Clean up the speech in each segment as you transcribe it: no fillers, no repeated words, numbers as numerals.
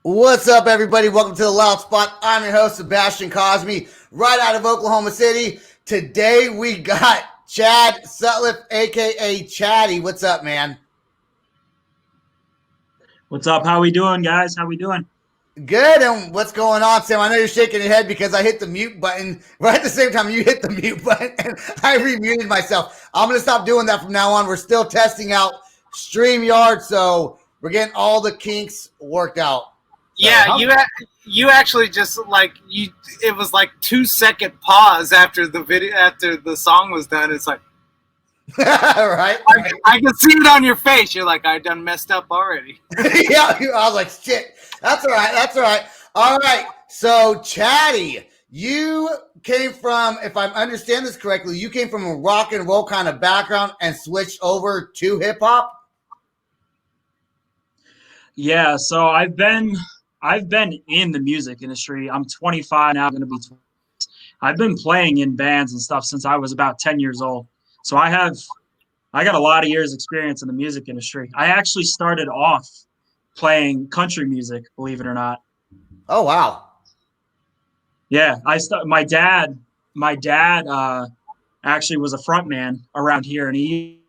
What's up, everybody? Welcome to the Loud Spot. I'm your host, Sebastian Cosme, right out of Oklahoma City. Today we got Chad Sutliff, aka Chaddy. What's up, man? What's up? How we doing, guys? How we doing? Good. And what's going on, Sam? I know you're shaking your head because I hit the mute button right at the same time you hit the mute button, and I remuted myself. I'm going to stop doing that from now on. We're still testing out StreamYard, so we're getting all the kinks worked out. So, Yeah, you actually just like you. It was like 2 second pause after the song was done. It's like right? I can see it on your face. You're like, I done messed up already. Yeah, I was like, shit. That's all right. That's all right. All right. So, Chaddy, you came from, if I understand this correctly, you came from a rock and roll kind of background and switched over to hip hop. Yeah, so I've been in the music industry. I'm 25 now, going to be 20. I've been playing in bands and stuff since I was about 10 years old. So I got a lot of years experience in the music industry. I actually started off playing country music, believe it or not. Oh, wow. Yeah, my dad actually was a front man around here, and he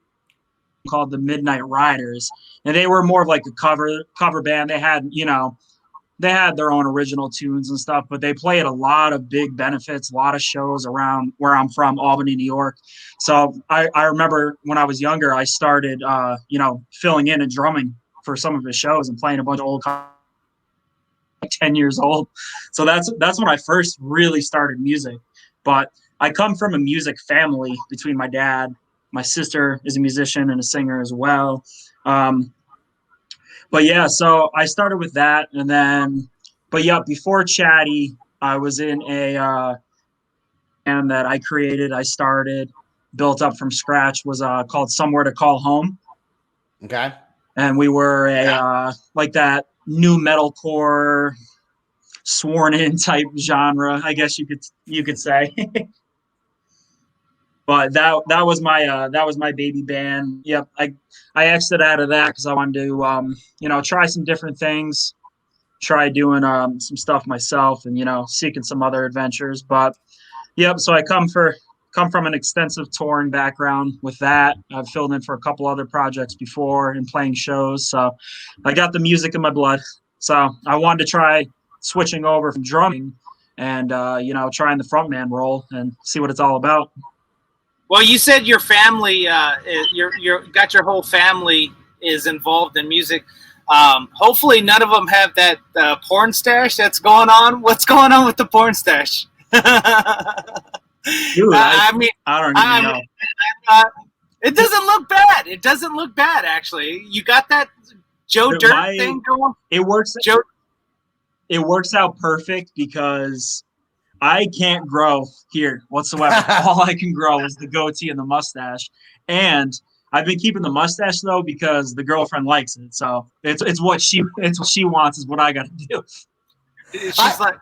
called the Midnight Riders, and they were more of like a cover band. They had their own original tunes and stuff, but they played a lot of big benefits, a lot of shows around where I'm from, Albany, New York. So I remember when I was younger, I started, filling in and drumming for some of his shows and playing a bunch of old 10 years old. So that's when I first really started music. But I come from a music family between my dad, my sister is a musician and a singer as well. But yeah, so I started with that, and then, but yeah, before Chaddy, I was in a band that I created. I started, built up from scratch. Was called Somewhere to Call Home, Okay. and we were like that new metalcore, sworn in type genre, I guess you could say. But that was my baby band. Yep, I exited out of that because I wanted to try some different things, try doing some stuff myself, and seeking some other adventures. But yep, so I come from an extensive touring background with that. I've filled in for a couple other projects before and playing shows, so I got the music in my blood. So I wanted to try switching over from drumming and trying the frontman role and see what it's all about. Well, you said your family, your got your whole family is involved in music. Hopefully, none of them have that porn stash that's going on. What's going on with the porn stash? Dude, I don't even know. It doesn't look bad. It doesn't look bad, actually. You got that Joe Dirt thing going? It works out perfect because I can't grow here whatsoever. All I can grow is the goatee and the mustache. And I've been keeping the mustache though because the girlfriend likes it. So it's what she wants is what I got to do. She's like,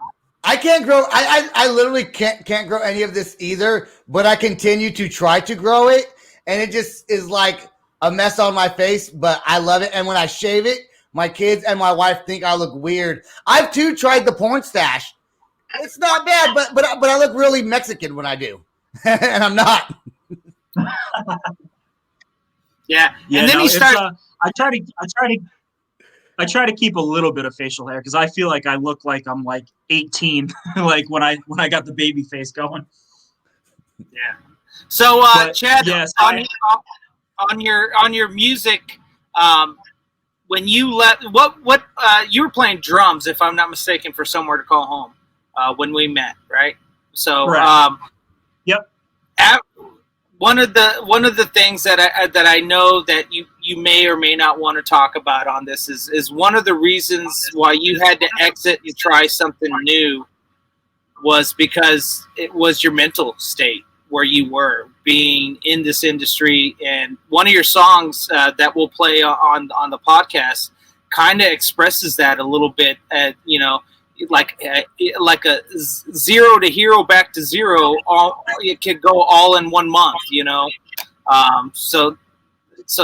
I can't grow. I literally can't grow any of this either. But I continue to try to grow it, and it just is like a mess on my face. But I love it. And when I shave it, my kids and my wife think I look weird. I've too tried the porn stash. It's not bad, but I look really Mexican when I do, and I'm not. yeah. And then you start. I try to keep a little bit of facial hair because I feel like I look like I'm like 18, like when I got the baby face going. Yeah. So, Chad, yes, on your music, when you what you were playing drums, if I'm not mistaken, for Somewhere to Call Home. When we met, right? So, yep. One of the things that I know that you may or may not want to talk about on this is one of the reasons why you had to exit and try something new was because it was your mental state where you were being in this industry, and one of your songs that we'll play on the podcast kind of expresses that a little bit. Like a zero to hero back to zero, it could go all in 1 month, So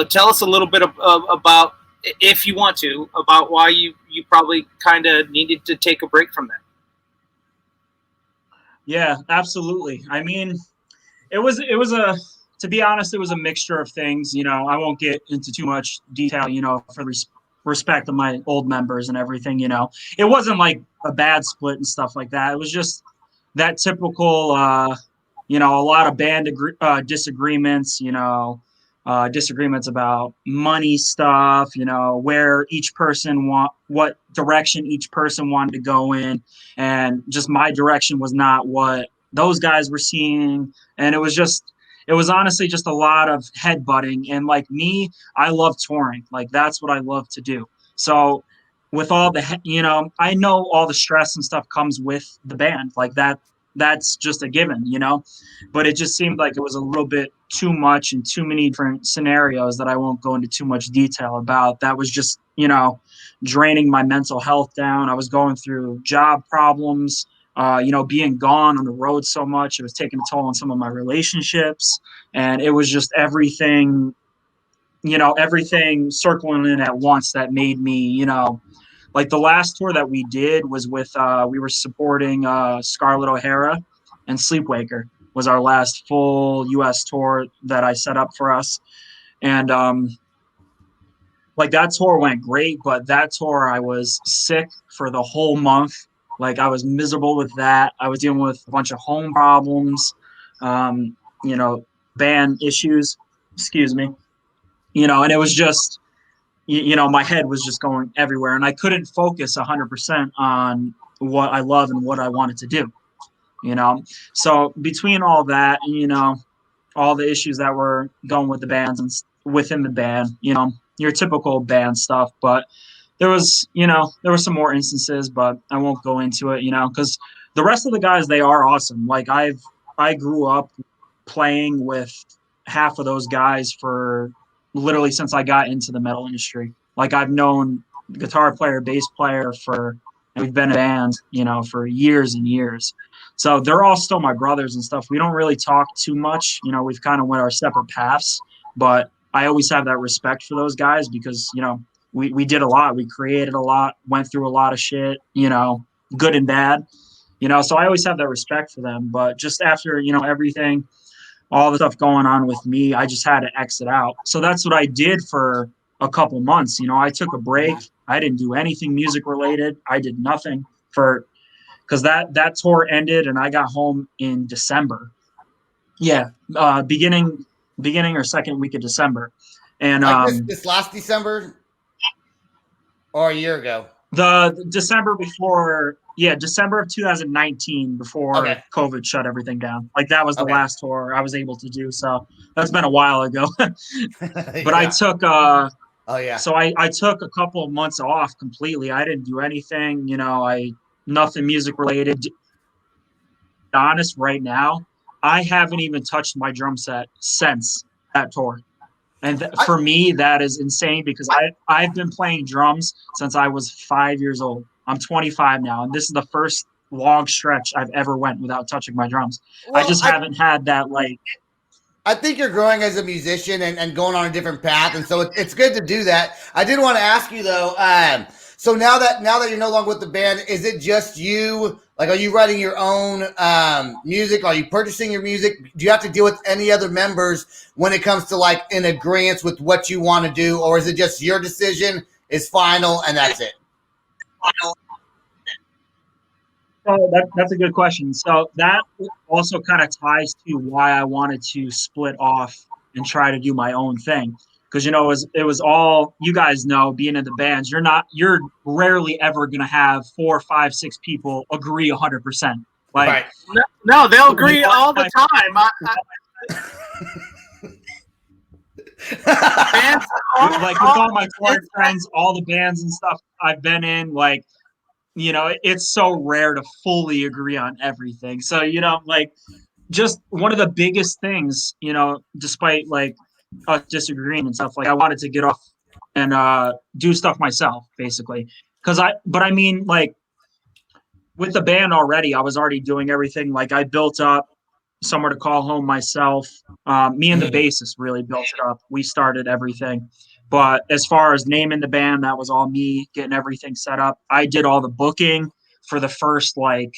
tell us a little bit about if you want to, about why you probably kind of needed to take a break from that. Yeah, absolutely. I mean, it was to be honest, it was a mixture of things. You know, I won't get into too much detail, you know, for respect of my old members and everything. You know, it wasn't like a bad split and stuff like that. It was just that typical, you know, a lot of band disagreements, you know, disagreements about money stuff, you know, where each person what direction each person wanted to go in. And just my direction was not what those guys were seeing. And it was honestly just a lot of headbutting. And like me, I love touring. Like that's what I love to do. So with all the, you know, I know all the stress and stuff comes with the band like that's just a given, you know, but it just seemed like it was a little bit too much and too many different scenarios that I won't go into too much detail about. That was just, you know, draining my mental health down. I was going through job problems, you know, being gone on the road so much. It was taking a toll on some of my relationships. And it was just everything, you know, everything circling in at once that made me, you know, like the last tour that we did was with we were supporting Scarlett O'Hara, and Sleepwaker was our last full US tour that I set up for us. And like that tour went great, but that tour I was sick for the whole month. Like I was miserable with that. I was dealing with a bunch of home problems, you know, band issues, excuse me, you know, and it was just, you know, my head was just going everywhere and I couldn't focus 100% on what I love and what I wanted to do, you know? So between all that, you know, all the issues that were going with the bands and within the band, you know, your typical band stuff, but there was, you know, there were some more instances, but I won't go into it, you know, because the rest of the guys, they are awesome. Like I grew up playing with half of those guys for literally since I got into the metal industry. Like I've known guitar player, bass player and we've been a band, you know, for years and years. So they're all still my brothers and stuff. We don't really talk too much. You know, we've kind of went our separate paths, but I always have that respect for those guys because, you know, we did a lot. We created a lot, went through a lot of shit, you know, good and bad, you know, so I always have that respect for them. But just after, you know, everything, all the stuff going on with me, I just had to exit out. So that's what I did for a couple months. You know, I took a break. I didn't do anything music related. I did nothing because that tour ended and I got home in December. Yeah, beginning or second week of December, and Like this last December or a year ago. the December before, yeah, December of 2019 before Okay. COVID shut everything down. Like that was the Okay. last tour I was able to do. So that's been a while ago. But Yeah. I took Oh yeah. so I took a couple of months off completely. I didn't do anything, you know, nothing music related. To be honest, right now, I haven't even touched my drum set since that tour. And for me, that is insane because I've been playing drums since I was 5 years old. I'm 25 now, and this is the first long stretch I've ever went without touching my drums. Well, I just haven't had that like. I think you're growing as a musician and going on a different path, and so it's good to do that. I did want to ask you though. So now that you're no longer with the band, is it just you? Like, are you writing your own music? Are you purchasing your music? Do you have to deal with any other members when it comes to like in agreement with what you want to do, or is it just your decision is final and that's it? So that's a good question. So that also kind of ties to why I wanted to split off and try to do my own thing. Because, you know, it was all, you guys know, being in the bands, you're rarely ever going to have 4, 5, 6 people agree 100%. Like, Right. No, they'll agree all the time. Like with all my touring friends, all the bands and stuff I've been in, like, you know, it's so rare to fully agree on everything. So, you know, like just one of the biggest things, you know, despite like us disagreeing and stuff, like I wanted to get off and do stuff myself, basically. But I mean, like with the band already, I was already doing everything. Like I built up somewhere to call home myself. Me and the bassist really built it up. We started everything. But as far as naming the band, that was all me, getting everything set up. I did all the booking for the first like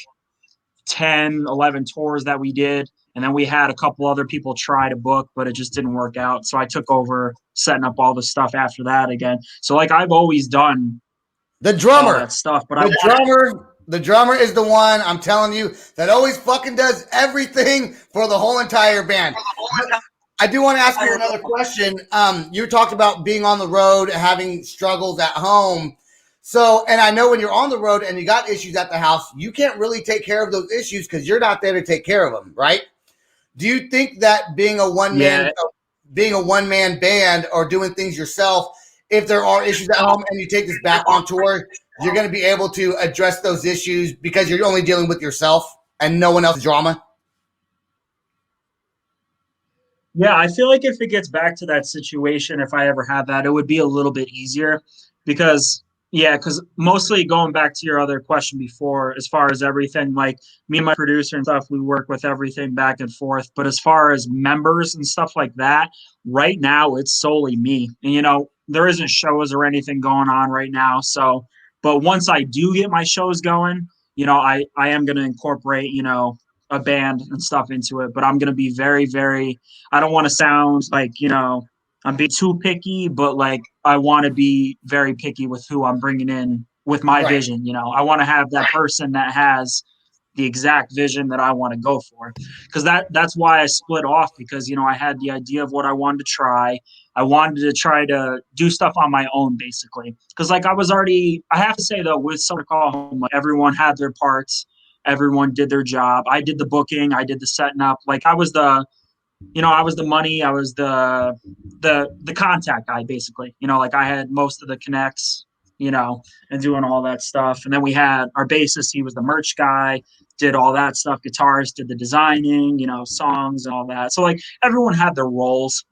10, 11 tours that we did. And then we had a couple other people try to book, but it just didn't work out. So I took over setting up all the stuff after that again. So like I've always done The all drummer. that stuff, but The drummer is the one, I'm telling you, that always fucking does everything for the whole entire band. I do want to ask you another question. You talked about being on the road, having struggles at home. So, and I know when you're on the road and you got issues at the house, you can't really take care of those issues because you're not there to take care of them, right? Do you think that being a one man band or doing things yourself, if there are issues at home and you take this back on tour, you're going to be able to address those issues because you're only dealing with yourself and no one else's drama? Yeah, I feel like if it gets back to that situation, if I ever have that, it would be a little bit easier because, because mostly going back to your other question before, as far as everything, like me and my producer and stuff, we work with everything back and forth. But as far as members and stuff like that, right now it's solely me. And, there isn't shows or anything going on right now. So, but once I do get my shows going, I am going to incorporate, a band and stuff into it, but I'm going to be very, very, I don't want to sound like, I'm being too picky, but like I want to be very picky with who I'm bringing in with my vision. I want to have that person that has the exact vision that I want to go for, because that's why I split off, because I had the idea of what I wanted to try. I wanted to try to do stuff on my own, basically, because like I have to say though, with Summer Call Home, like, everyone had their parts, everyone did their job. I did the booking, I did the setting up, like I was the money, I was the contact guy, basically. Like I had most of the connects, and doing all that stuff. And then we had our bassist, he was the merch guy, did all that stuff. Guitarist did the designing, songs and all that. So like everyone had their roles,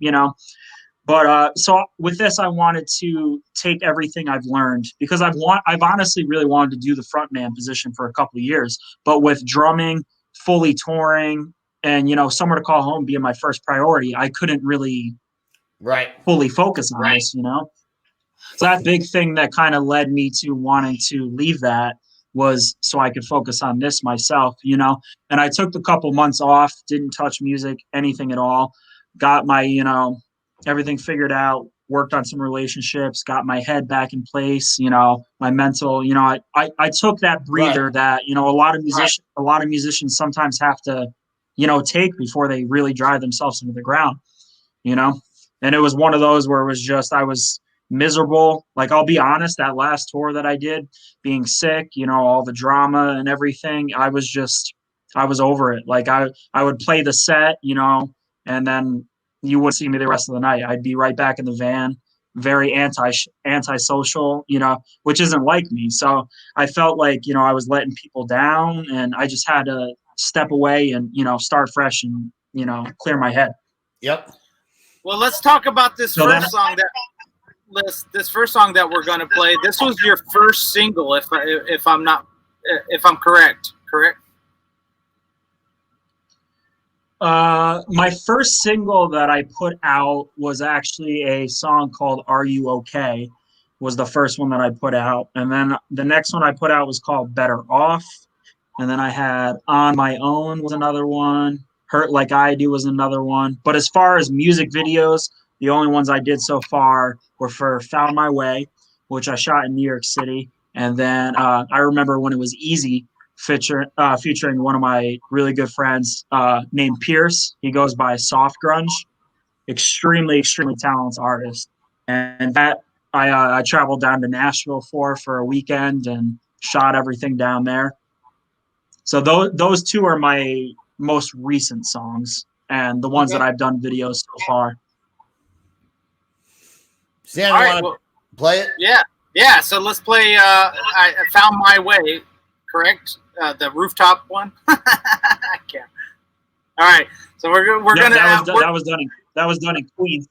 But so with this, I wanted to take everything I've learned, because I've honestly really wanted to do the frontman position for a couple of years, but with drumming, fully touring, and Somewhere to Call Home being my first priority, I couldn't really fully focus on this. So that big thing that kind of led me to wanting to leave that was so I could focus on this myself. And I took a couple months off, didn't touch music, anything at all, got my everything figured out, worked on some relationships, got my head back in place, my mental, I took that breather that, a lot of musicians sometimes have to, take before they really drive themselves into the ground, and it was one of those where it was just, I was miserable. Like, I'll be honest, that last tour that I did, being sick, all the drama and everything, I was over it. Like I would play the set, and then you wouldn't see me the rest of the night. I'd be right back in the van, very antisocial, which isn't like me. So I felt like, I was letting people down, and I just had to step away and, start fresh and, clear my head. Yep. Well, let's talk about this first song that we're going to play. This was your first single, if I'm correct. My first single that I put out was actually a song called "Are You Okay?" was the first one that I put out, and then the next one I put out was called "Better Off," and then I had "On My Own" was another one. "Hurt Like I Do" was another one. But as far as music videos, the only ones I did so far were for "Found My Way," which I shot in New York City, and then I remember when it was Easy, featuring one of my really good friends named Pierce. He goes by Soft Grunge. Extremely, extremely talented artist. And that I traveled down to Nashville for a weekend and shot everything down there. So those two are my most recent songs and the ones that I've done videos so far. Sam, you want to play it? Yeah. So let's play. I Found My Way. Correct. The rooftop one. I can't. All right. So we're gonna. That was done in Queens.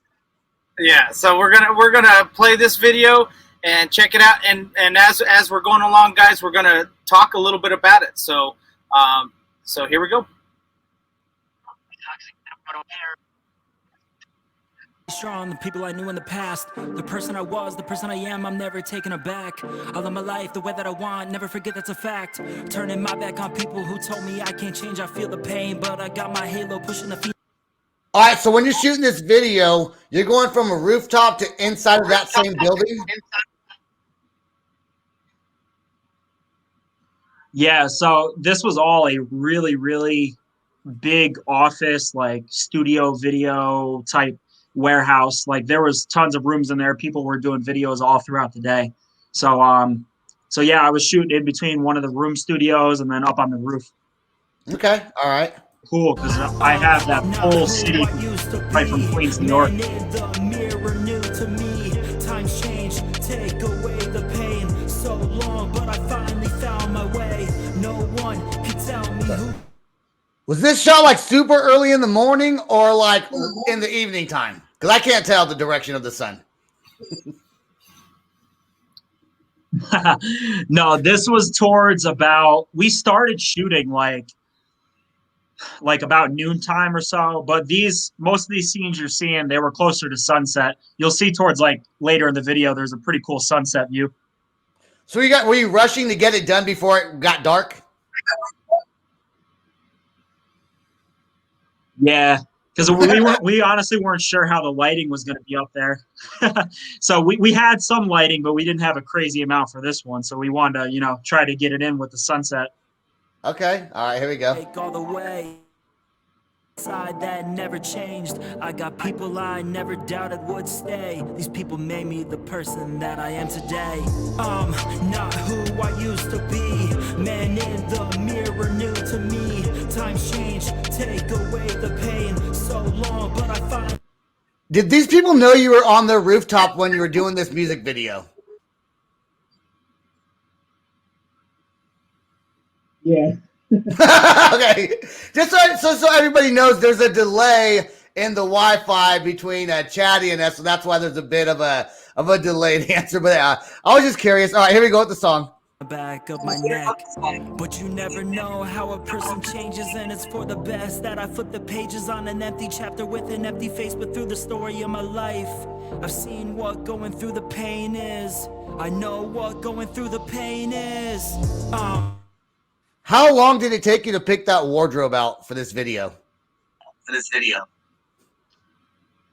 Yeah. So we're gonna play this video and check it out. And as we're going along, guys, we're gonna talk a little bit about it. So here we go. Strong, the people I knew in the past, the person I was, the person I am, I'm never taking it back. I live my life the way that I want, never forget that's a fact. Turning my back on people who told me I can't change, I feel the pain, but I got my halo pushing the feet. All right, so when you're shooting this video, you're going from a rooftop to inside of that same building? Yeah, so this was all a really, really big office, like studio video type warehouse. Like there was tons of rooms in there. People were doing videos all throughout the day. So yeah, I was shooting in between one of the room studios and then up on the roof. Okay, all right. Cool, because I have that whole city right from Queens, New York. Times change, take away the pain. So long, but I finally found my way. No one can tell me who. Was this shot like super early in the morning or like in the evening time? Because I can't tell the direction of the sun. No, this was towards we started shooting like about noontime or so, but most of these scenes you're seeing, they were closer to sunset. You'll see towards like later in the video, there's a pretty cool sunset view. So were you rushing to get it done before it got dark? Yeah, because we honestly weren't sure how the lighting was going to be up there. So we had some lighting, but we didn't have a crazy amount for this one. So we wanted to, try to get it in with the sunset. Okay. All right, here we go. All the way. Side that never changed. I got people I never doubted would stay. These people made me the person that I am today. Not who I used to be. Man in the mirror new to me. Times change, take away the pain. So long, but I find. Did these people know you were on their rooftop when you were doing this music video? Yeah. Okay, just so everybody knows, there's a delay in the Wi-Fi between Chaddy and us, so that's why there's a bit of a delayed answer. But I was just curious. All right, here we go with the song. Back of my neck, but you never know how a person changes, and it's for the best that I flip the pages on an empty chapter with an empty face. But through the story of my life, I've seen what going through the pain is. I know what going through the pain is. How long did it take you to pick that wardrobe out for this video?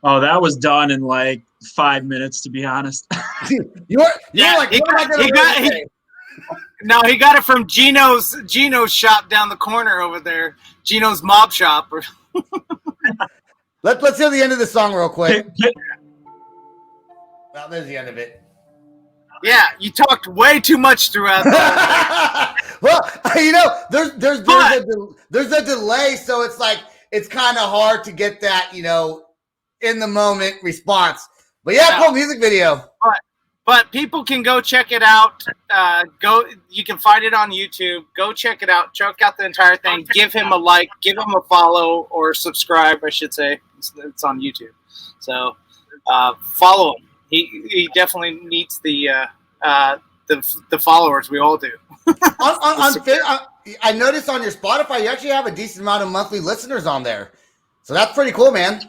Oh, that was done in like 5 minutes, to be honest. you were like, what am I gonna wear? No, he got it from Gino's shop down the corner over there. Gino's Mob Shop. Let's hear the end of the song real quick. Well, there's the end of it. Yeah, you talked way too much throughout that. Well, there's a delay, so it's like it's kind of hard to get that, in the moment response. But yeah, cool music video. But people can go check it out. You can find it on YouTube. Go check it out. Check out the entire thing. Give him a like. Give him a follow or subscribe, I should say. It's on YouTube. So follow him. He definitely needs the followers. We all do. I noticed on your Spotify, you actually have a decent amount of monthly listeners on there. So that's pretty cool, man.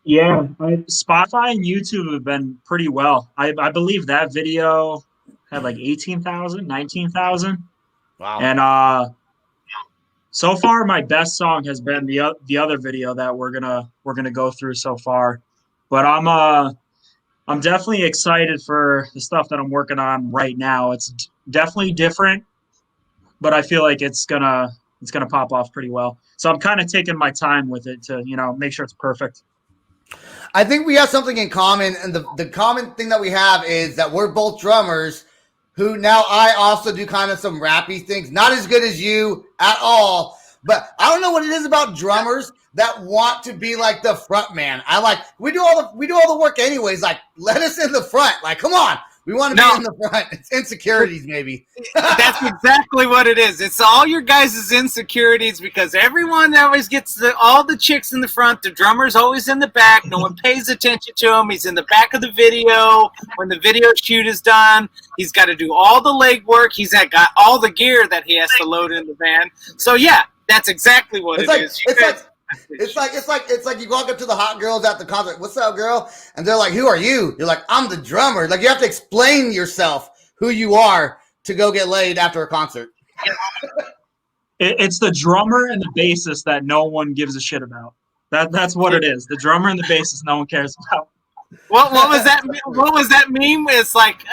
Yeah, Spotify and YouTube have been pretty well. I believe that video had like 18,000, 19,000. Wow. And so far, my best song has been the other video that we're gonna go through so far. But I'm definitely excited for the stuff that I'm working on right now. It's definitely different, but I feel like it's gonna pop off pretty well. So I'm kind of taking my time with it to make sure it's perfect. I think we have something in common, and the common thing that we have is that we're both drummers who now I also do kind of some rappy things. Not as good as you at all, but I don't know what it is about drummers that want to be like the front man. We do all the work anyways. Like, let us in the front. Like, come on. We want to be in the front. It's insecurities, maybe. That's exactly what it is. It's all your guys' insecurities because everyone always gets all the chicks in the front. The drummer's always in the back. No one pays attention to him. He's in the back of the video. When the video shoot is done, he's got to do all the leg work. He's got all the gear that he has to load in the van. So, yeah, that's exactly what it is. It's like you walk up to the hot girls at the concert. What's up, girl? And they're like, "Who are you?" You're like, "I'm the drummer." Like you have to explain yourself, who you are, to go get laid after a concert. It's the drummer and the bassist that no one gives a shit about. That's what it is. The drummer and the bassist no one cares about. What was that? What was that meme? It's like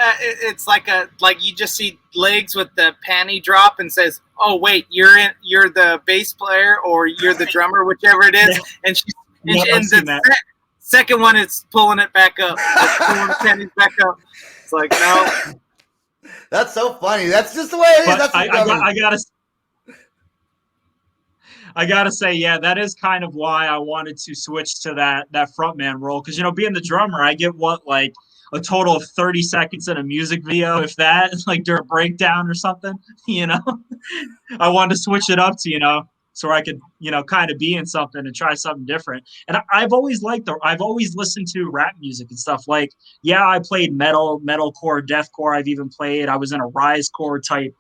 you just see legs with the panty drop and says, "Oh wait, you're the bass player or you're the drummer, whichever it is." And the second one is pulling it back up, pulling the panties back up. It's like no. That's so funny. That's just the way it is. That's I gotta say, yeah, that is kind of why I wanted to switch to that frontman role. Because, being the drummer, I get like a total of 30 seconds in a music video, if that, like during a breakdown or something, I wanted to switch it up to, so I could, kind of be in something and try something different. And I've always listened to rap music and stuff. Like, yeah, I played metalcore, deathcore. I've even played, I was in a risecore type,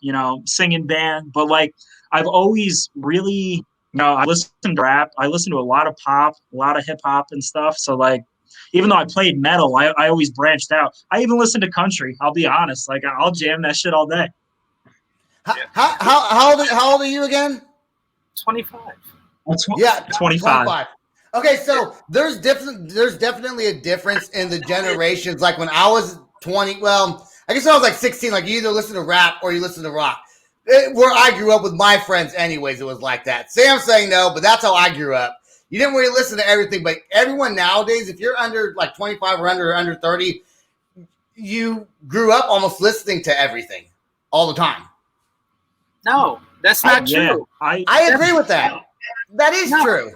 singing band. But like, I've always really, I listen to rap. I listen to a lot of pop, a lot of hip hop and stuff. So like, even though I played metal, I always branched out. I even listen to country. I'll be honest. Like I'll jam that shit all day. How old are you again? 25. Yeah, 25. Okay, so there's definitely a difference in the generations. Like when I was 20, well, I guess when I was like 16, like you either listen to rap or you listen to rock. Where I grew up with my friends anyways, it was like that. Sam's saying no, but that's how I grew up. You didn't really listen to everything, but everyone nowadays, if you're under like 25 or under 30, you grew up almost listening to everything all the time. No, that's not true. I agree with that. That is true.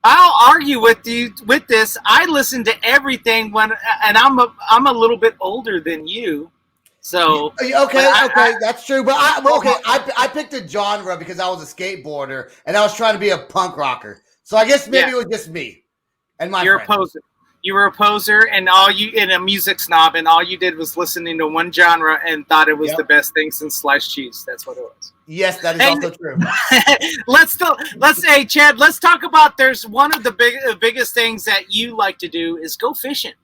I'll argue with you with this. I listen to everything and I'm a little bit older than you. So okay, that's true. But I picked a genre because I was a skateboarder and I was trying to be a punk rocker. So I guess maybe it was just me and my friends. A poser. You were a poser and a music snob, and all you did was listening to one genre and thought it was the best thing since sliced cheese. That's what it was. Yes, that is also true. Hey Chad, let's talk about. There's one of the biggest things that you like to do is go fishing.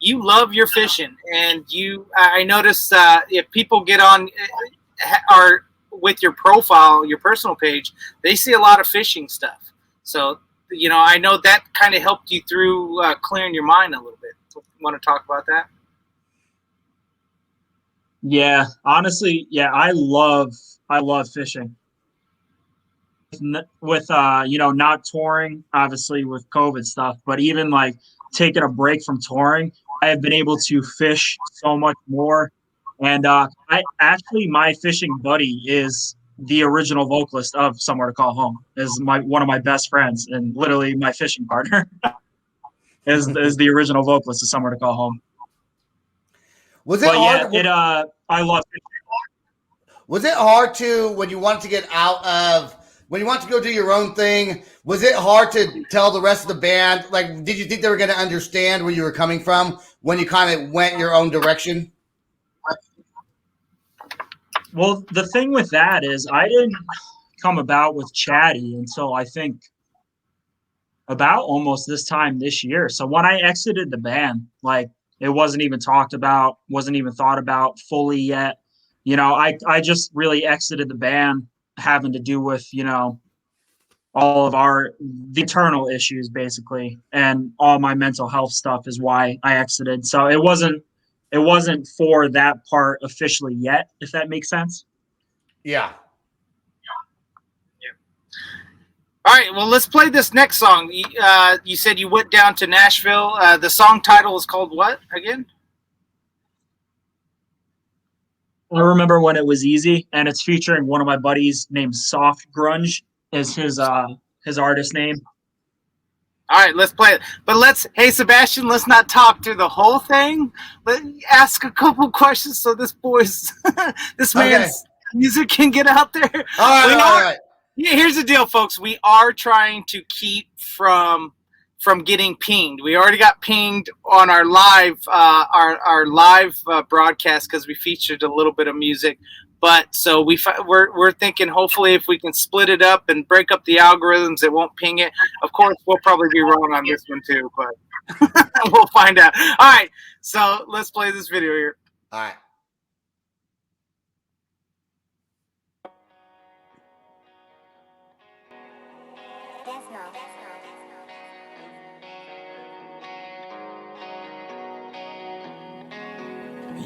You love your fishing, and I notice if people get on or with your profile, your personal page, they see a lot of fishing stuff. So, I know that kind of helped you through clearing your mind a little bit. Want to talk about that? Yeah, honestly, I love fishing. With not touring, obviously with COVID stuff, but even like taking a break from touring, I have been able to fish so much more. And my fishing buddy is the original vocalist of Somewhere to Call Home, is one of my best friends, and literally my fishing partner is the original vocalist of Somewhere to Call Home. Was it hard? Yeah, I love fishing. Was it hard when you wanted to get when you wanted to go do your own thing, was it hard to tell the rest of the band? Like, did you think they were going to understand where you were coming from when you kind of went your own direction? Well, the thing with that is I didn't come about with Chaddy until I think about almost this time this year. So when I exited the band, like it wasn't even talked about, wasn't even thought about fully yet. I just really exited the band having to do with, all of the internal issues basically, and all my mental health stuff is why I exited. So it wasn't for that part officially yet, if that makes sense. Yeah. All right, well, let's play this next song. You said you went down to Nashville. The song title is called what again? I remember when it was easy, and it's featuring one of my buddies named Soft Grunge is his artist name. All right, let's play it. But hey, Sebastian, let's not talk through the whole thing. Let me ask a couple questions so this man's music can get out there. All right. Here's the deal, folks. We are trying to keep from from getting pinged. We already got pinged on our live broadcast because we featured a little bit of music. But so we're thinking hopefully if we can split it up and break up the algorithms, it won't ping it. Of course, we'll probably be wrong on this one too, but we'll find out. All right, so let's play this video here. All right.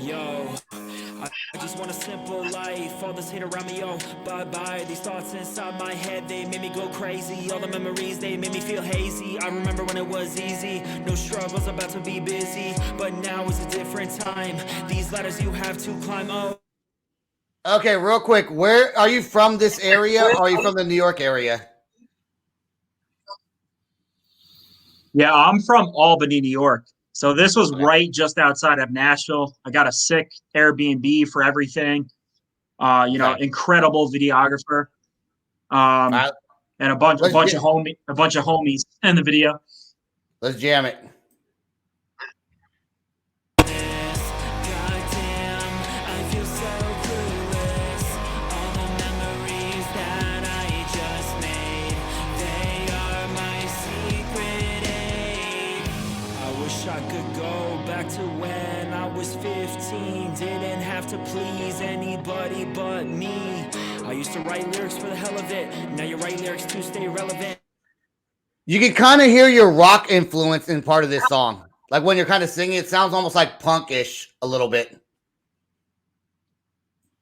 Yo, I just want a simple life. All this hate around me, yo, bye-bye. These thoughts inside my head, they made me go crazy. All the memories, they made me feel hazy. I remember when it was easy, no struggles, about to be busy. But now is a different time. These ladders you have to climb, oh. Okay, real quick. Where are you from this area, or are you from the New York area? Yeah, I'm from Albany, New York. So this was right just outside of Nashville. I got a sick Airbnb for everything. Incredible videographer. And a bunch of homies in the video. Let's jam it. I could go back to when I was 15. Didn't have to please anybody but me. I used to write lyrics for the hell of it. Now you write lyrics to stay relevant. You can kind of hear your rock influence in part of this song. Like when you're kind of singing, it sounds almost like punkish a little bit.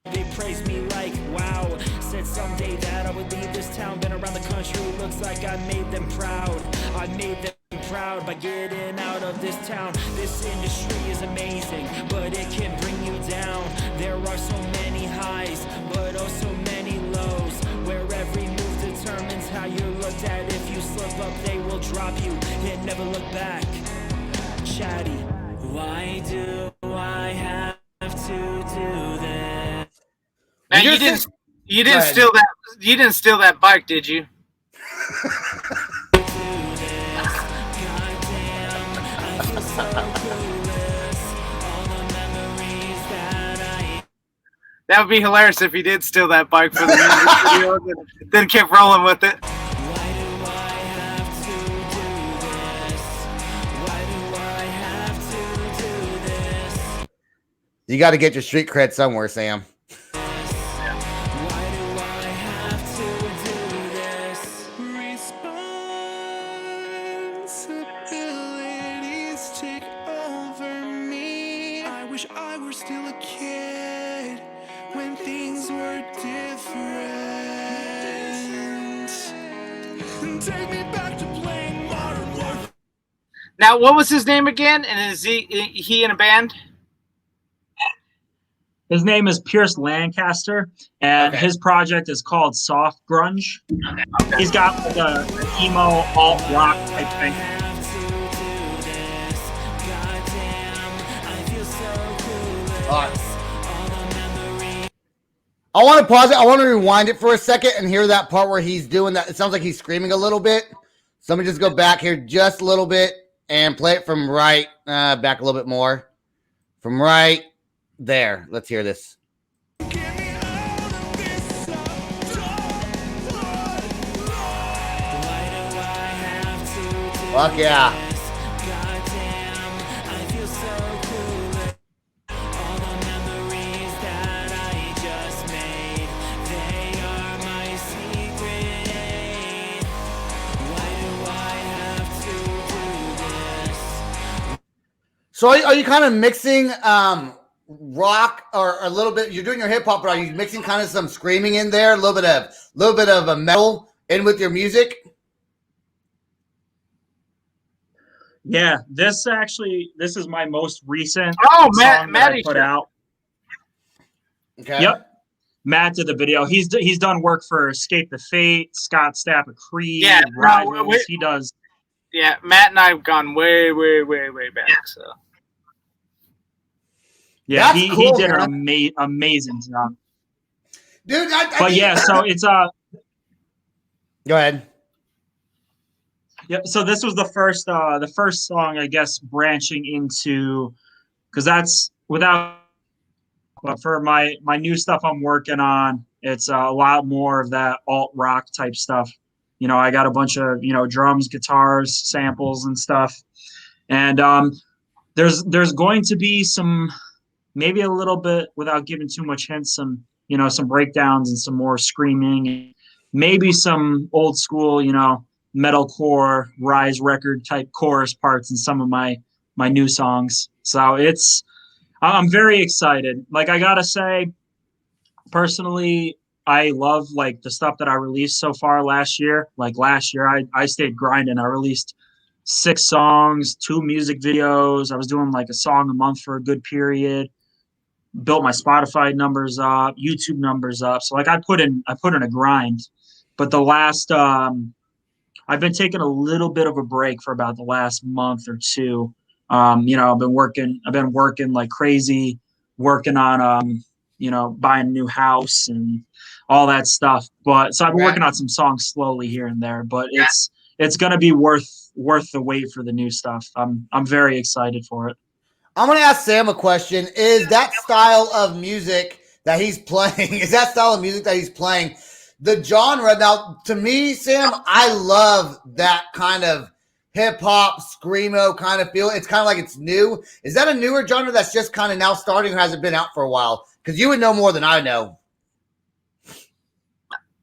They praised me like, wow. Said someday that I would leave this town. Been around the country, looks like I made them proud. I made them proud by getting out of this town. This industry is amazing, but it can bring you down. There are so many highs, but oh so many lows, where every move determines how you're looked at. If you slip up, they will drop you and never look back. Chaddy, why do I have to do this? Now you didn't steal that bike, did you? That would be hilarious if he did steal that bike for the music video, then kept rolling with it. Why do I have to do this? Why do I have to do this? You got to get your street cred somewhere, Sam. Why do I have to do this? Responsibilities take over me. I wish I were still a kid when things were different. Take me back to playing Modern Warfare. Now, what was his name again? And is he in a band? His name is Pierce Lancaster, and his project is called Soft Grunge. He's got like an emo alt rock type thing. I want to pause it. I want to rewind it for a second and hear that part where he's doing that. It sounds like he's screaming a little bit. So let me just go back here just a little bit and play it from right back a little bit more. From right there. Let's hear this. Fuck yeah. So are you kind of mixing rock or a little bit? You're doing your hip hop, but are you mixing kind of some screaming in there, a little bit of a metal in with your music? Yeah, this is my most recent song that Matt I put out. Okay. Yep. Matt did the video. He's done work for Escape the Fate, Scott Stapp of Creed, Rivals. He does. Yeah, Matt and I have gone way, way, way, way back. So. Yeah, he did an amazing job. Dude, so it's Go ahead. Yep. So this was the first song, I guess, branching into, because that's without. But for my new stuff I'm working on, it's a lot more of that alt rock type stuff. I got a bunch of drums, guitars, samples, and stuff. And there's going to be some, maybe a little bit, without giving too much hints, some breakdowns and some more screaming, maybe some old school metalcore Rise record type chorus parts in some of my new songs. So I'm very excited. Like, I gotta say, personally, I love like the stuff that I released so far last year. Like last year, I stayed grinding. I released 6 songs, 2 music videos. I was doing like a song a month for a good period. Built my Spotify numbers up, YouTube numbers up. So like I put in a grind. But the last I've been taking a little bit of a break for about the last month or two. I've been working like crazy, working on buying a new house and all that stuff. But so I've been working on some songs slowly here and there, but it's gonna be worth the wait for the new stuff. I'm very excited for it. I'm going to ask Sam a question. Is that style of music that he's playing, the genre? Now, to me, Sam, I love that kind of hip hop, screamo kind of feel. It's kind of like it's new. Is that a newer genre that's just kind of now starting, or has it been out for a while? Because you would know more than I know.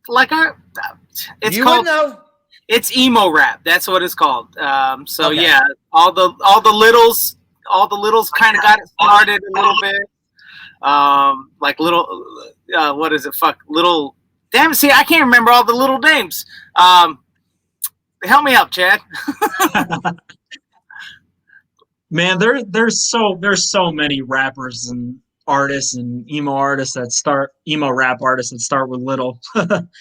It's you called, would know. It's emo rap. That's what it's called. Okay. Yeah, all the littles kind of got it started a little bit. Like little, what is it? Little. Damn, see, I can't remember all the little names. Help me out, Chad. Man, there's so many rappers and artists and emo rap artists that start with little.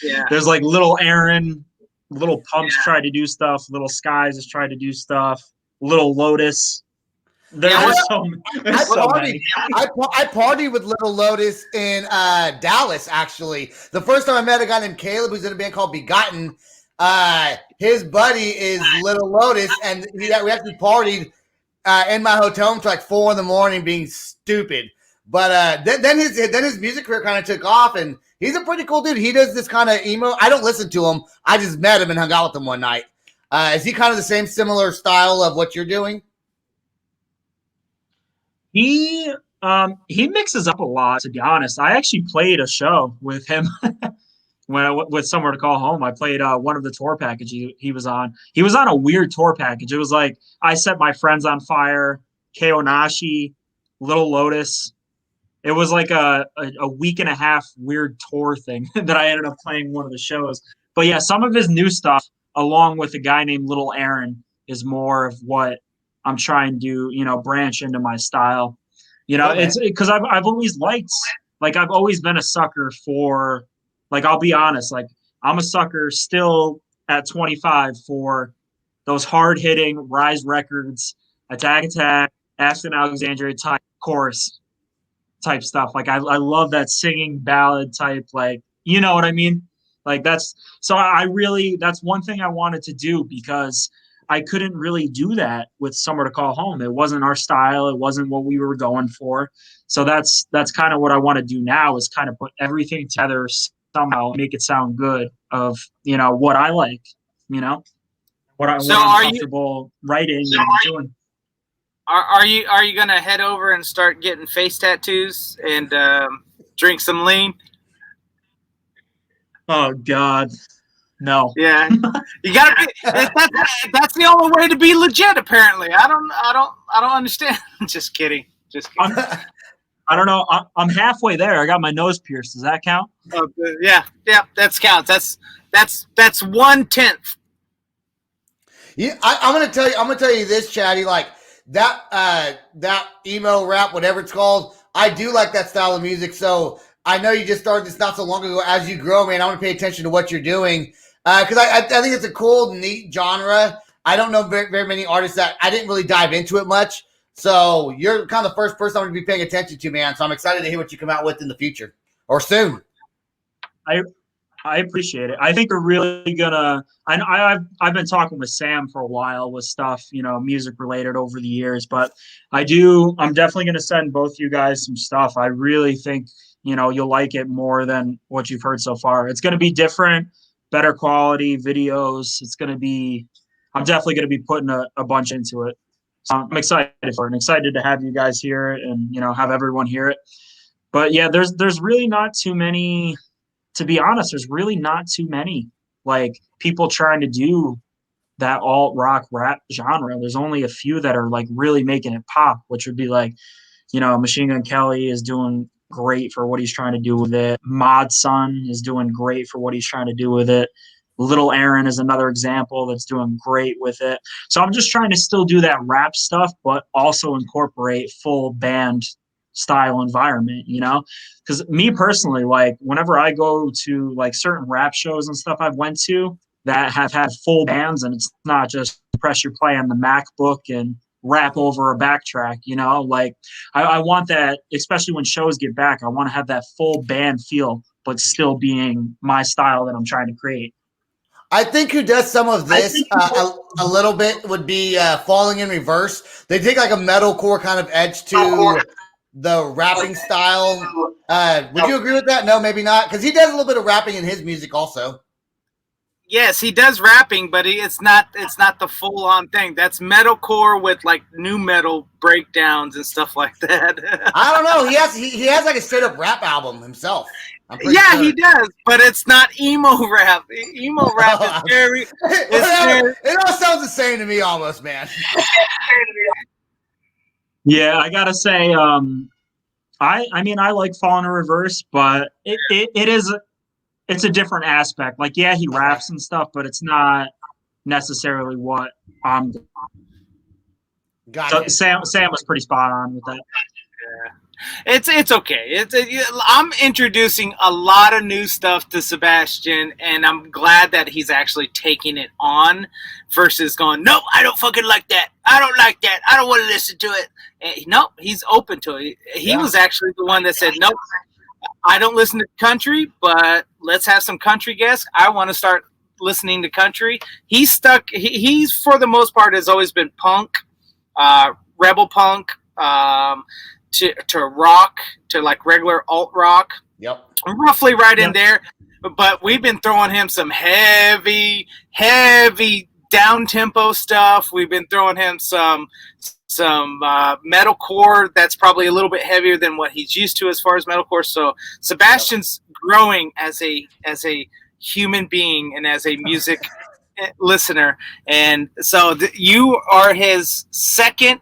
Yeah. There's like Little Aaron, Little Pumps tried to do stuff, Little Skies has tried to do stuff, Little Lotus. There's so many. I partied with Little Lotus in Dallas, actually. The first time I met a guy named Caleb who's in a band called Begotten. His buddy is Little Lotus, and we actually partied in my hotel room till like 4 a.m. being stupid. But then his music career kind of took off, and he's a pretty cool dude. He does this kind of emo. I don't listen to him. I just met him and hung out with him one night. Is he kind of the same similar style of what you're doing? He mixes up a lot, to be honest. I actually played a show with him with Somewhere to Call Home. I played one of the tour packages he was on. He was on a weird tour package. It was like I Set My Friends on Fire, Keonashi, Little Lotus. It was like a week and a half weird tour thing that I ended up playing one of the shows. But yeah, some of his new stuff, along with a guy named Little Aaron, is more of what I'm trying to, branch into my style. It's because I've always I've always been a sucker for, like, I'll be honest, like, I'm a sucker still at 25 for those hard hitting Rise Records, Attack, Ashton Alexandria type chorus type stuff. Like, I love that singing ballad type, like, you know what I mean? Like, that's one thing I wanted to do, because I couldn't really do that with Somewhere to Call Home. It wasn't our style. It wasn't what we were going for. So that's kind of what I want to do now, is kind of put everything together somehow, make it sound good of, what I like, what I'm comfortable writing and doing. Are you gonna head over and start getting face tattoos and drink some lean? Oh God. No. Yeah, you gotta be. That's the only way to be legit. Apparently, I don't understand. Just kidding. I don't know. I'm halfway there. I got my nose pierced. Does that count? Yeah, that counts. That's 1/10. Yeah, I'm gonna tell you this, Chaddy. Like that emo rap, whatever it's called. I do like that style of music. So I know you just started this not so long ago. As you grow, man, I want to pay attention to what you're doing. Because I think it's a cool, neat genre. I don't know very, very many artists that I didn't really dive into it much. So you're kind of the first person I'm going to be paying attention to, man. So I'm excited to hear what you come out with in the future or soon. I appreciate it. I think we're really gonna. I've been talking with Sam for a while with stuff, music related over the years. But I'm definitely gonna send both you guys some stuff. I really think you'll like it more than what you've heard so far. It's gonna be different, better quality videos. It's gonna be. I'm definitely gonna be putting a bunch into it. So I'm excited for it and excited to have you guys hear it and have everyone hear it. But yeah, there's really not too many. To be honest, there's really not too many like people trying to do that alt rock rap genre. There's only a few that are like really making it pop, which would be like, Machine Gun Kelly is doing great for what he's trying to do with it. Mod Sun is doing great for what he's trying to do with it. Little Aaron is another example that's doing great with it. So I'm just trying to still do that rap stuff, but also incorporate full band style environment, because me personally, like whenever I go to like certain rap shows and stuff I've went to that have had full bands, and it's not just press your play on the MacBook and rap over a backtrack, like I want that, especially when shows get back, I want to have that full band feel, but still being my style that I'm trying to create. I think who does some of this a little bit would be Falling in Reverse. They take like a metalcore kind of edge to the rapping style. Would you agree with that? No, maybe not, because he does a little bit of rapping in his music also. Yes, he does rapping, but it's not the full on thing. That's metalcore with like new metal breakdowns and stuff like that. I don't know. He has like a straight up rap album himself. Yeah, sure. He does, but it's not emo rap. Emo rap is very. It all sounds the same to me, almost, man. Yeah, I gotta say, I mean, I like Falling in Reverse, but it's a different aspect. Like, yeah, he raps and stuff, but it's not necessarily what I'm. Gotcha. So Sam was pretty spot on with that. Yeah. It's okay. I'm introducing a lot of new stuff to Sebastian, and I'm glad that he's actually taking it on versus going, nope, I don't fucking like that. I don't like that. I don't want to listen to it. And, nope, he's open to it. He was actually the one that said, nope, I don't listen to country, but let's have some country guests. I want to start listening to country. He's stuck. He's for the most part has always been punk, rebel punk, to rock, to like regular alt rock. Yep. Roughly right in there. But we've been throwing him some heavy down tempo stuff. We've been throwing him some metalcore that's probably a little bit heavier than what he's used to as far as metalcore. So Sebastian's growing as a human being and as a music listener. And so you are his second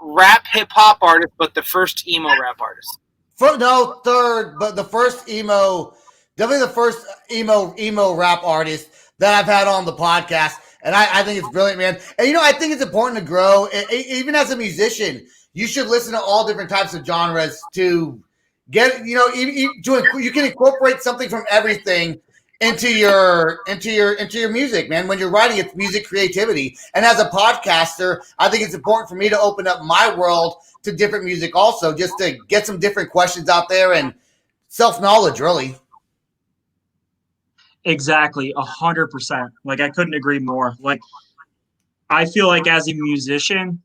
rap hip hop artist, but the first emo rap artist. Third, but the first definitely the first emo rap artist that I've had on the podcast. And I think it's brilliant, man. And, I think it's important to grow. Even as a musician, you should listen to all different types of genres to get, you can incorporate something from everything into your music, man. When you're writing, it's music creativity. And as a podcaster, I think it's important for me to open up my world to different music also, just to get some different questions out there and self-knowledge, really. Exactly, 100%. Like, I couldn't agree more. Like, I feel like as a musician,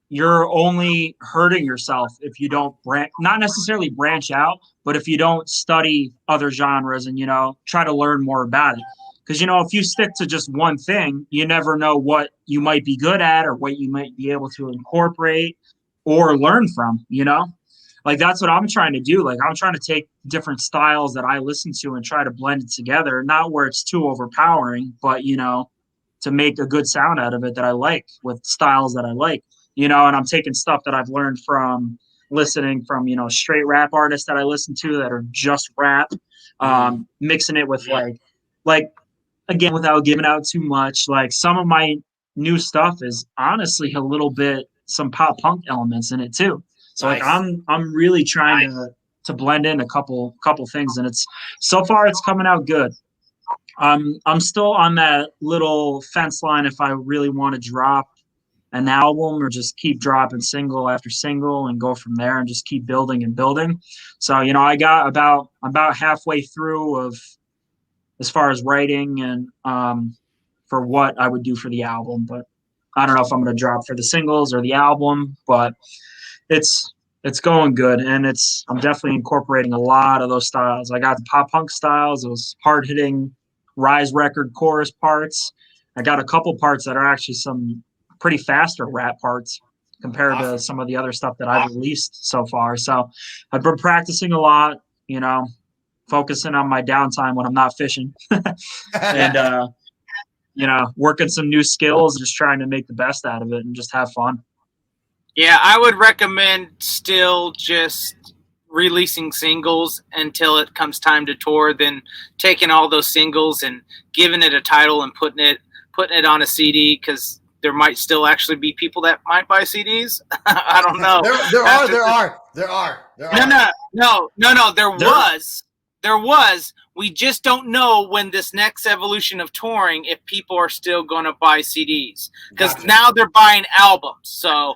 you're only hurting yourself if you don't not necessarily branch out, but if you don't study other genres and, try to learn more about it. Because, if you stick to just one thing, you never know what you might be good at or what you might be able to incorporate or learn from, Like, that's what I'm trying to do. Like, I'm trying to take different styles that I listen to and try to blend it together, not where it's too overpowering, but, to make a good sound out of it that I like with styles that I like, and I'm taking stuff that I've learned from listening from, straight rap artists that I listen to that are just rap, mixing it with like, again, without giving out too much, like some of my new stuff is honestly a little bit some pop punk elements in it too. So nice. Like I'm really trying to blend in a couple things, and it's so far it's coming out good. I'm still on that little fence line if I really want to drop an album or just keep dropping single after single and go from there and just keep building and building. So, I got about halfway through of as far as writing and for what I would do for the album. But I don't know if I'm going to drop for the singles or the album, but it's going good, and I'm definitely incorporating a lot of those styles. I got the pop punk styles, those hard hitting Rise record chorus parts. I got a couple parts that are actually some pretty faster rap parts compared to some of the other stuff that I've released so far. So I've been practicing a lot, focusing on my downtime when I'm not fishing and, working some new skills, just trying to make the best out of it and just have fun. Yeah, I would recommend still just releasing singles until it comes time to tour, then taking all those singles and giving it a title and putting it on a CD, because there might still actually be people that might buy CDs. I don't know. There are. No. There was. We just don't know when this next evolution of touring if people are still going to buy CDs, because now they're buying albums. So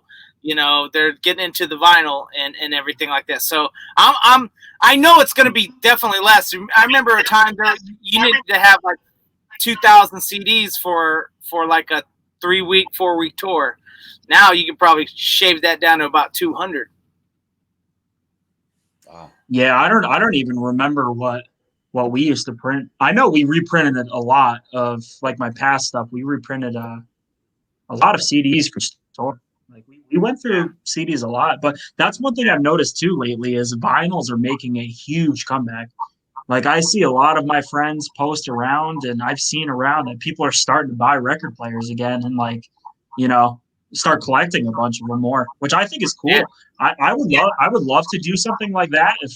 they're getting into the vinyl and everything like that. So I know it's going to be definitely less. I remember a time that you needed to have like 2,000 CDs for like a 3-week, 4-week tour. Now you can probably shave that down to about 200. Wow. Yeah, I don't even remember what we used to print. I know we reprinted a lot of, like, my past stuff. We reprinted a lot of CDs for tour. Like we went through CDs a lot, but that's one thing I've noticed too lately is vinyls are making a huge comeback. Like I see a lot of my friends post around, and I've seen around that people are starting to buy record players again and start collecting a bunch of them more, which I think is cool. Yeah. I would love to do something like that if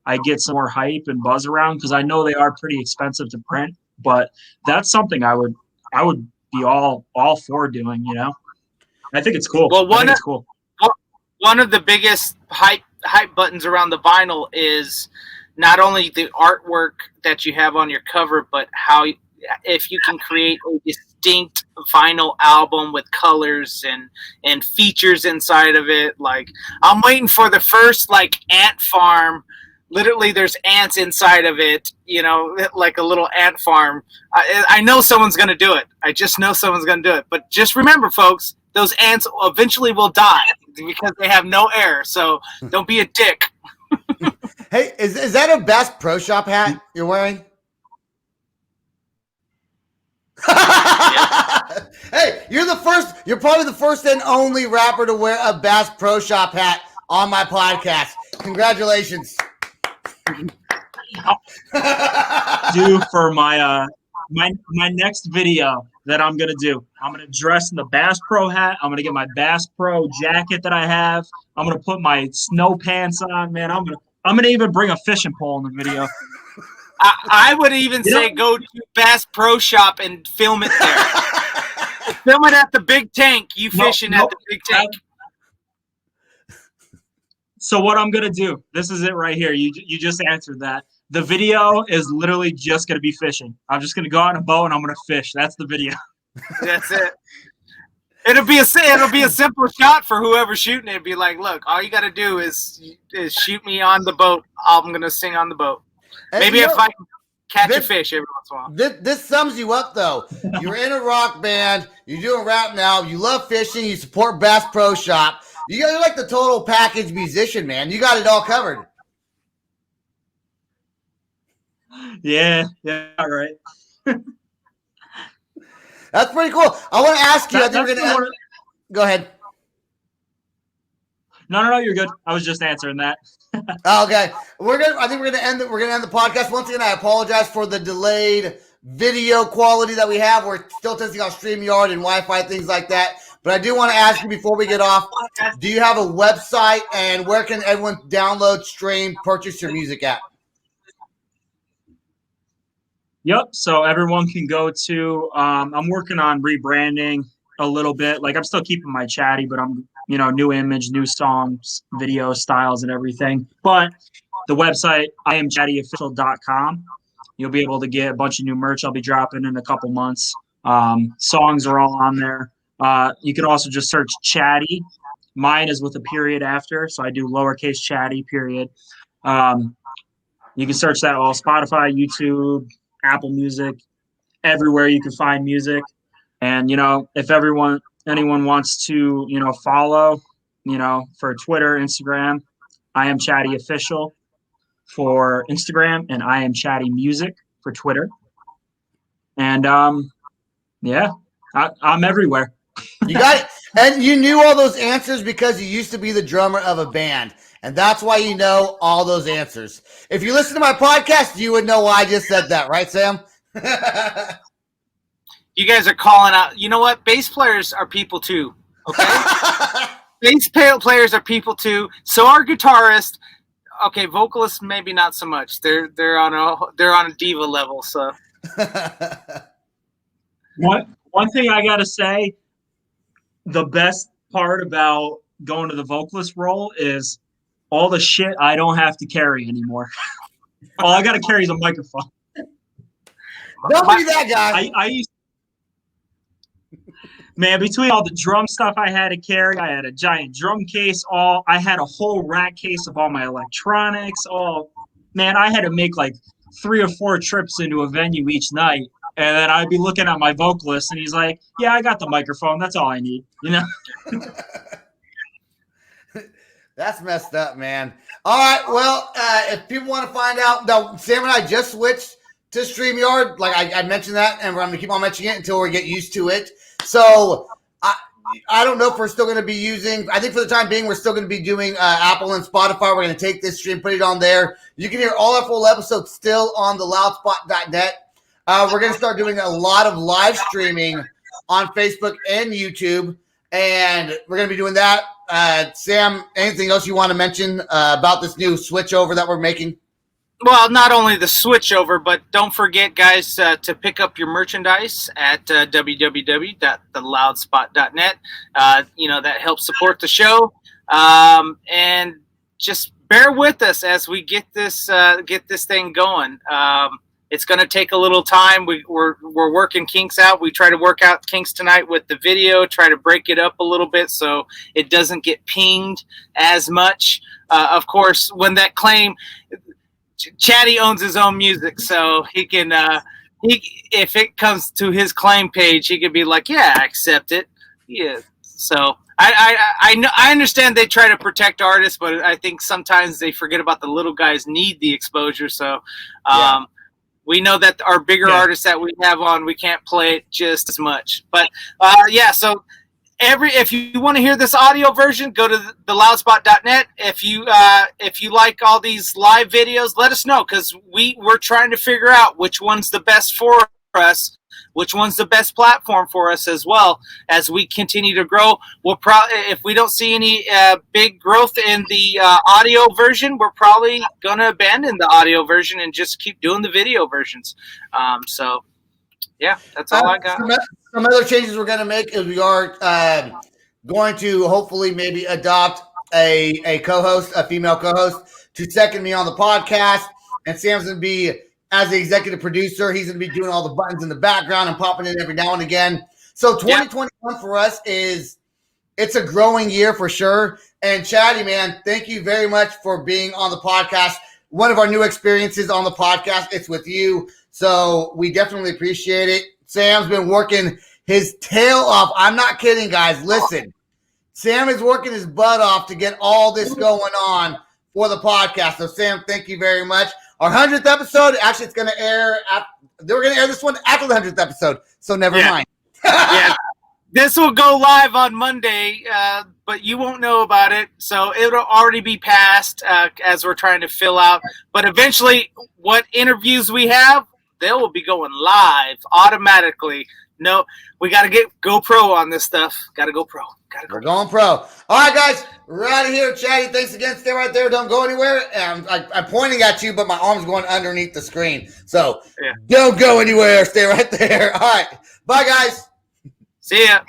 I get some more hype and buzz around, because I know they are pretty expensive to print, but that's something I would be all for doing. I think it's cool. Well, one of the biggest hype buttons around the vinyl is not only the artwork that you have on your cover, but if you can create a distinct vinyl album with colors and features inside of it. Like, I'm waiting for the first ant farm. Literally, there's ants inside of it, like a little ant farm. I know someone's going to do it. I just know someone's going to do it. But just remember, folks, those ants eventually will die because they have no air. So don't be a dick. Hey, is that a Bass Pro Shop hat you're wearing? Hey, you're probably the first and only rapper to wear a Bass Pro Shop hat on my podcast. Congratulations. Do for my next video that I'm gonna do. I'm gonna dress in the Bass Pro hat. I'm gonna get my Bass Pro jacket that I have. I'm gonna put my snow pants on, man. I'm gonna even bring a fishing pole in the video. I would even say go to Bass Pro Shop and film it there. Film it at the big tank. You fishing at the big tank. So what I'm gonna do? This is it right here. You just answered that. The video is literally just going to be fishing. I'm just going to go out on a boat and I'm going to fish. That's the video. That's it. It'll be a simple shot for whoever's shooting it. It'd be like, look, all you got to do is shoot me on the boat. I'm going to sing on the boat. Maybe if I can catch a fish every once in a while. This sums you up, though. You're in a rock band. You're doing rap now. You love fishing. You support Bass Pro Shop. You're like the total package musician, man. You got it all covered. Yeah, right. That's pretty cool. I want to ask you. Go ahead. No, you're good. I was just answering that. Okay, I think we're gonna end the podcast. Once again, I apologize for the delayed video quality that we have. We're still testing on StreamYard and Wi-Fi, things like that. But I do want to ask you before we get off: do you have a website, and where can everyone download, stream, purchase your music at? Yep. So everyone can go to, I'm working on rebranding a little bit. Like, I'm still keeping my Chaddy, but I'm, new image, new songs, video styles and everything. But the website, iamchaddyofficial.com. You'll be able to get a bunch of new merch I'll be dropping in a couple months. Songs are all on there. You can also just search Chaddy. Mine is with a period after. So I do lowercase Chaddy, period. You can search that all, Spotify, YouTube, Apple Music, everywhere you can find music. And, if anyone wants to, follow, for Twitter, Instagram, I am Chaddy Official for Instagram, and I am Chaddy Music for Twitter. And I'm everywhere. You got it. And you knew all those answers because you used to be the drummer of a band. And that's why you know all those answers. If you listen to my podcast, you would know why I just said that, right, Sam? You guys are calling out. You know what? Bass players are people too. Okay. Bass players are people too. So are guitarists. Okay, vocalists maybe not so much. They're on a diva level. So one thing I gotta say, the best part about going to the vocalist role is all the shit I don't have to carry anymore. All I gotta carry is a microphone. Don't be that guy. I used. Man, between all the drum stuff I had to carry, I had a giant drum case. I had a whole rack case of all my electronics. Man, I had to make like 3 or 4 trips into a venue each night, and then I'd be looking at my vocalist, and he's like, "Yeah, I got the microphone. That's all I need." That's messed up, man. All right, well, if people want to find out, now Sam and I just switched to StreamYard. Like I mentioned that, and we're going to keep on mentioning it until we get used to it. So I don't know if we're still going to be using, I think for the time being, we're still going to be doing Apple and Spotify. We're going to take this stream, put it on there. You can hear all our full episodes still on theloudspot.net. We're going to start doing a lot of live streaming on Facebook and YouTube, and we're going to be doing that. Sam, anything else you want to mention about this new switch over that we're making? Well, not only the switch over, but don't forget, guys, to pick up your merchandise at www.theloudspot.net. That helps support the show. And just bear with us as we get this thing going. It's going to take a little time. We're working kinks out. We try to work out kinks tonight with the video, try to break it up a little bit so it doesn't get pinged as much. Of course, when that claim – Chaddy owns his own music, so he can if it comes to his claim page, he could be like, "Yeah, I accept it." Yeah. So I know, I understand they try to protect artists, but I think sometimes they forget about the little guys need the exposure. So we know that our bigger artists that we have on, we can't play it just as much. But so if you want to hear this audio version, go to theloudspot.net. If you like all these live videos, let us know, because we're trying to figure out which one's the best for us, which one's the best platform for us as well as we continue to grow. We'll probably, if we don't see any big growth in the audio version, we're probably going to abandon the audio version and just keep doing the video versions. Yeah, that's all I got. Some other changes we're going to make is we are going to hopefully maybe adopt a co-host, a female co-host, to second me on the podcast. And Sam's going to be, as the executive producer, he's going to be doing all the buttons in the background and popping in every now and again. So 2021 for us it's a growing year for sure. And Chaddy, man, thank you very much for being on the podcast. One of our new experiences on the podcast, it's with you. So we definitely appreciate it. Sam's been working his tail off. I'm not kidding, guys. Listen, Sam is working his butt off to get all this going on for the podcast. So, Sam, thank you very much. Our 100th episode, actually, it's going to air. We're going to air this one after the 100th episode. So, never mind. This will go live on Monday, but you won't know about it. So it'll already be passed as we're trying to fill out. But eventually, what interviews we have, they will be going live automatically. No, we got to get GoPro on this stuff. Got to go pro. We're going pro. All right, guys, we're out of here. Chaddy, thanks again. Stay right there. Don't go anywhere. I'm pointing at you, but my arm's going underneath the screen. So don't go anywhere. Stay right there. All right. Bye, guys. See ya.